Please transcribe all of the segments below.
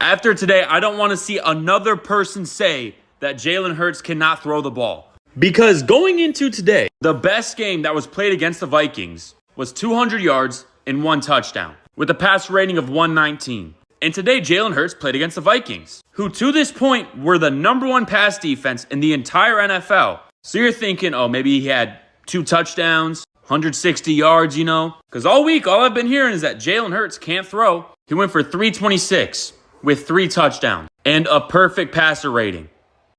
After today, I don't want to see another person say that Jalen Hurts cannot throw the ball. Because going into today, the best game that was played against the Vikings was 200 yards and 1 touchdown, with a passer rating of 119. And today, Jalen Hurts played against the Vikings, who to this point were the #1 pass defense in the entire NFL. So you're thinking, oh, maybe he had 2 touchdowns, 160 yards, Because all week, all I've been hearing is that Jalen Hurts can't throw. He went for 326 with 3 touchdowns and a perfect passer rating.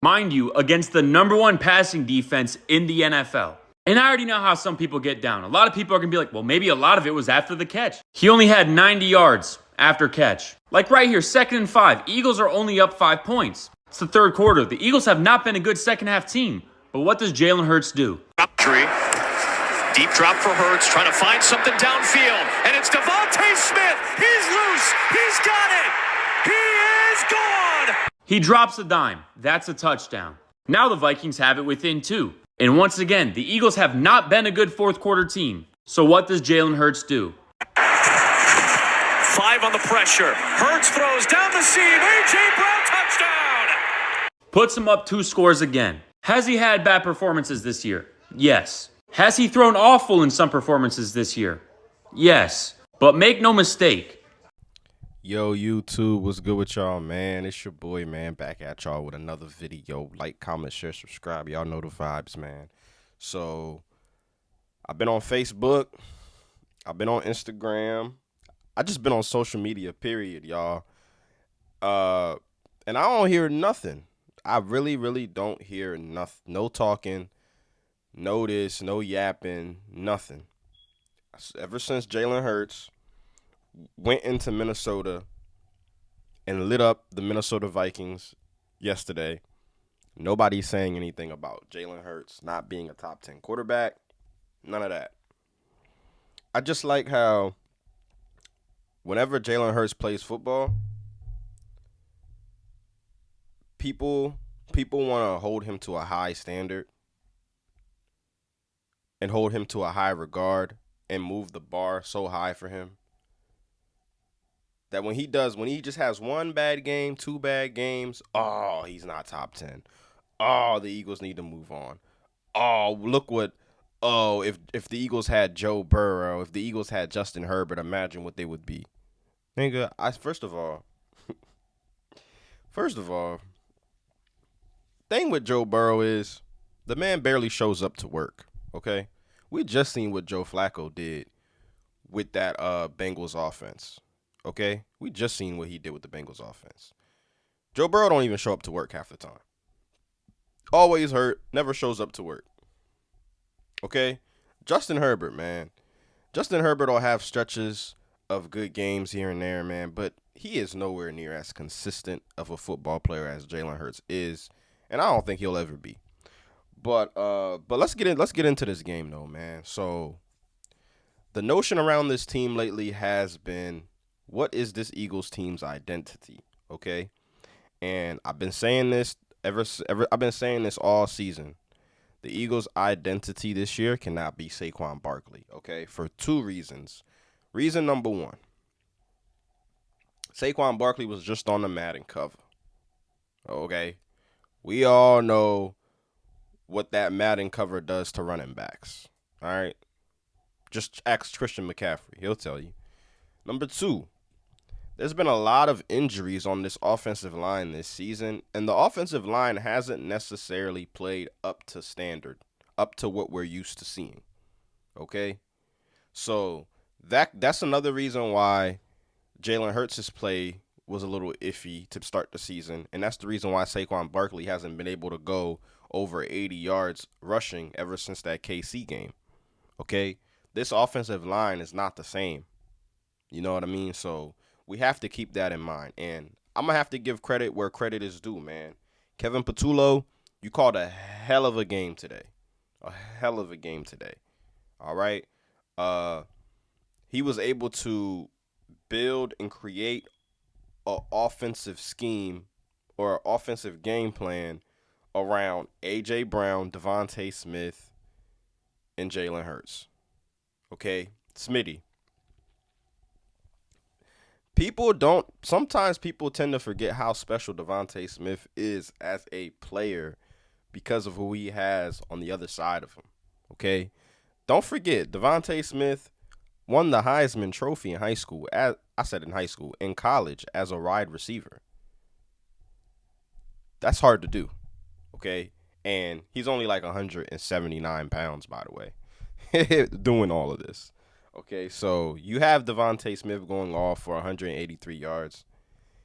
Mind you, against the #1 passing defense in the NFL. And I already know how some people get down. A lot of people are going to be like, well, maybe a lot of it was after the catch. He only had 90 yards after catch. Like right here, 2nd and 5. Eagles are only up 5 points. It's the 3rd quarter. The Eagles have not been a good second half team. But what does Jalen Hurts do? Deep drop for Hurts, trying to find something downfield. And it's Devontae Smith. He's loose. He's got it. He is gone. He drops a dime. That's a touchdown. Now the Vikings have it within 2. And once again, the Eagles have not been a good 4th quarter team. So what does Jalen Hurts do? 5 on the pressure. Hurts throws down the seam. A.J. Brown touchdown. Puts him up 2 scores again. Has he had bad performances this year? Yes. Has he thrown awful in some performances this year? Yes. But make no mistake. Yo, YouTube, what's good with y'all, man? It's your boy, man, back at y'all with another video. Like, comment, share, subscribe. Y'all know the vibes, man. So, I've been on Facebook. I've been on Instagram. I just been on social media, period, y'all. And I don't hear nothing. I really don't hear nothing. No talking, no this, no yapping, nothing. Ever since Jalen Hurts went into Minnesota and lit up the Minnesota Vikings yesterday, nobody's saying anything about Jalen Hurts not being a top 10 quarterback. None of that. I just like how whenever Jalen Hurts plays football, people want to hold him to a high standard and hold him to a high regard and move the bar so high for him that when he just has 1 bad game, 2 bad games, oh, he's not top 10. Oh, the Eagles need to move on. Oh, look what, if the Eagles had Joe Burrow, if the Eagles had Justin Herbert, imagine what they would be. Nigga, first of all, thing with Joe Burrow is the man barely shows up to work, okay? We just seen what Joe Flacco did with that Bengals offense, okay? We just seen what he did with the Bengals offense. Joe Burrow don't even show up to work half the time. Always hurt, never shows up to work, okay? Justin Herbert, man. Justin Herbert will have stretches of good games here and there, man, but he is nowhere near as consistent of a football player as Jalen Hurts is, and I don't think he'll ever be. But let's get into this game though, man. So the notion around this team lately has been, what is this Eagles team's identity? Okay, and I've been saying this I've been saying this all season. The Eagles' identity this year cannot be Saquon Barkley. Okay, for 2 reasons. Reason number 1: Saquon Barkley was just on the Madden cover. Okay, we all know what that Madden cover does to running backs. All right, just ask Christian McCaffrey. He'll tell you. Number 2, there's been a lot of injuries on this offensive line this season, and the offensive line hasn't necessarily played up to standard, up to what we're used to seeing. Okay, so that's another reason why Jalen Hurts' play was a little iffy to start the season, and that's the reason why Saquon Barkley hasn't been able to go over 80 yards rushing ever since that KC game. Okay, this offensive line is not the same. You know what I mean? So we have to keep that in mind, and I'm gonna have to give credit where credit is due, man. Kevin Patullo, you called a hell of a game today. A hell of a game today. All right. He was able to build and create an offensive scheme or an offensive game plan around A.J. Brown, Devontae Smith, and Jalen Hurts. Okay, Smitty. Sometimes people tend to forget how special Devontae Smith is as a player because of who he has on the other side of him. Okay? Don't forget, Devontae Smith won the Heisman Trophy in high school. In college as a wide receiver. That's hard to do. Okay? And he's only like 179 pounds, by the way, doing all of this. Okay, so you have Devontae Smith going off for 183 yards.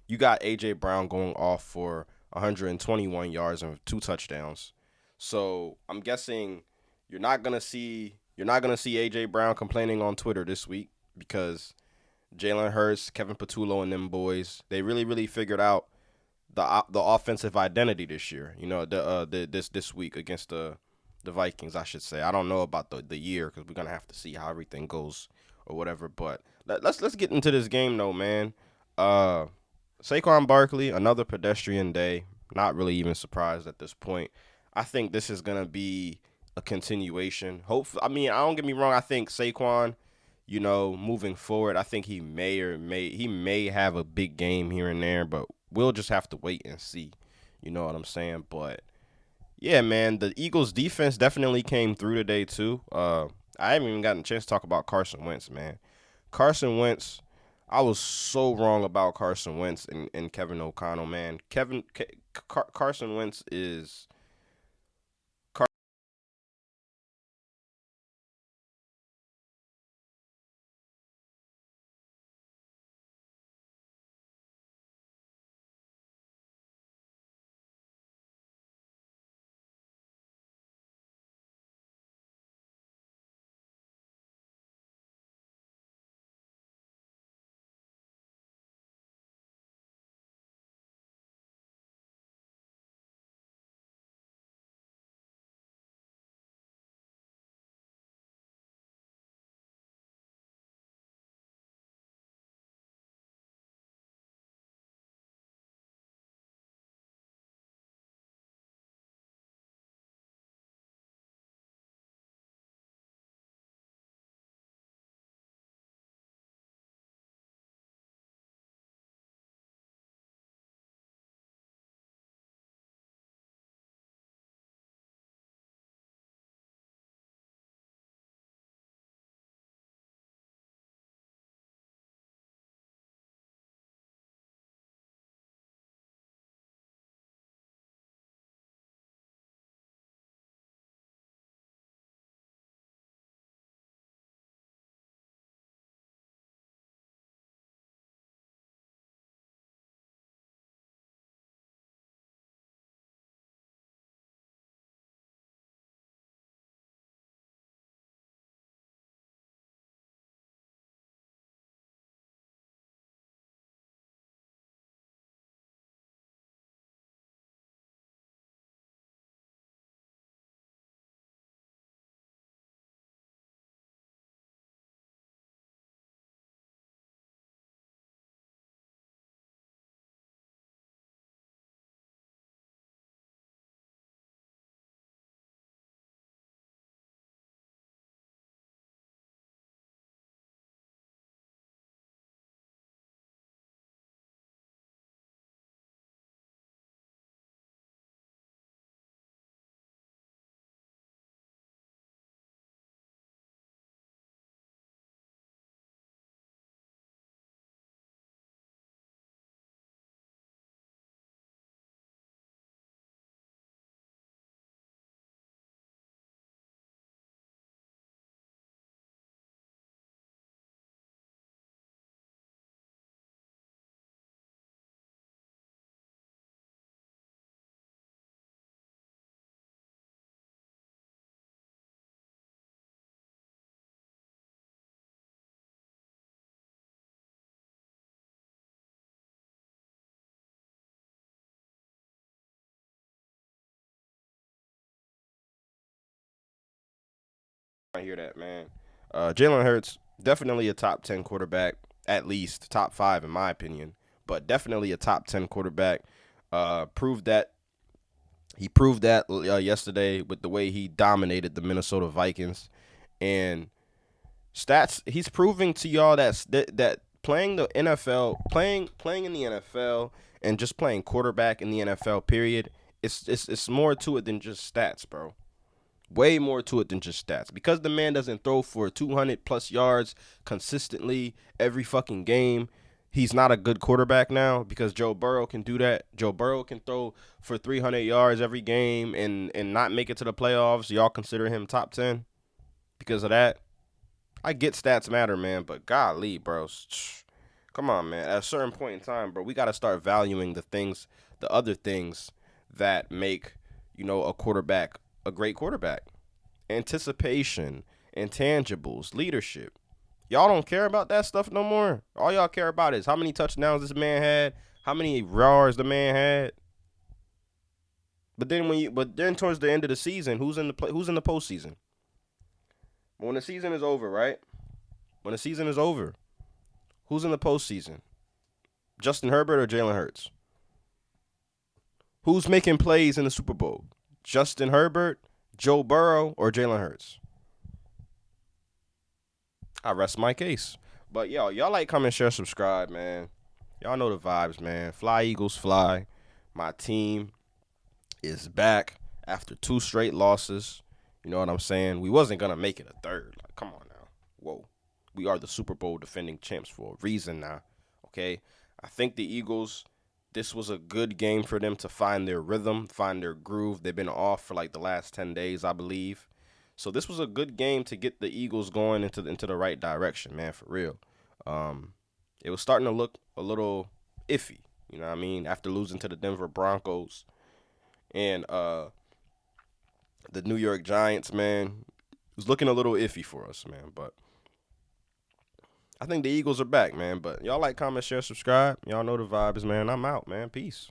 You got A.J. Brown going off for 121 yards and 2 touchdowns. So I'm guessing you're not gonna see A.J. Brown complaining on Twitter this week because Jalen Hurts, Kevin Patullo, and them boys, they really figured out the offensive identity this year. You know, this week against the Vikings, I should say. I don't know about the year because we're gonna have to see how everything goes or whatever. But let's get into this game though, man. Saquon Barkley, another pedestrian day. Not really even surprised at this point. I think this is gonna be a continuation. Hopefully, I mean, I don't get me wrong. I think Saquon, you know, moving forward, I think he may have a big game here and there, but we'll just have to wait and see. You know what I'm saying? But yeah, man, the Eagles defense definitely came through today too. I haven't even gotten a chance to talk about Carson Wentz, man. Carson Wentz, I was so wrong about Carson Wentz and Kevin O'Connell, man. Carson Wentz is I hear that, man. Jalen Hurts, definitely a top 10 quarterback, at least top 5 in my opinion, but definitely a top 10 quarterback. Proved that yesterday with the way he dominated the Minnesota Vikings, and stats. He's proving to y'all that playing the NFL, playing in the NFL, and just playing quarterback in the NFL. Period. It's more to it than just stats, bro. Way more to it than just stats. Because the man doesn't throw for 200 plus yards consistently every fucking game, he's not a good quarterback now, because Joe Burrow can do that. Joe Burrow can throw for 300 yards every game and not make it to the playoffs. Y'all consider him top 10 because of that? I get stats matter, man, but golly, bro. Come on, man. At a certain point in time, bro, we got to start valuing the other things that make, a quarterback a great quarterback. Anticipation, intangibles, leadership. Y'all don't care about that stuff no more. All y'all care about is how many touchdowns this man had, how many yards the man had. But then towards the end of the season, who's in the postseason? When the season is over, right? When the season is over, who's in the postseason? Justin Herbert or Jalen Hurts? Who's making plays in the Super Bowl? Justin Herbert, Joe Burrow, or Jalen Hurts? I rest my case. But y'all like, comment, share, subscribe, man. Y'all know the vibes, man. Fly Eagles fly. My team is back after 2 straight losses. You know what I'm saying? We wasn't going to make it a third. Like, come on now. Whoa. We are the Super Bowl defending champs for a reason now. Okay? I think the Eagles, this was a good game for them to find their rhythm, find their groove. They've been off for like the last 10 days, I believe. So this was a good game to get the Eagles going into the right direction, man, for real. It was starting to look a little iffy, you know what I mean, after losing to the Denver Broncos and the New York Giants, man. It was looking a little iffy for us, man, but I think the Eagles are back, man. But y'all like, comment, share, subscribe. Y'all know the vibes, man. I'm out, man. Peace.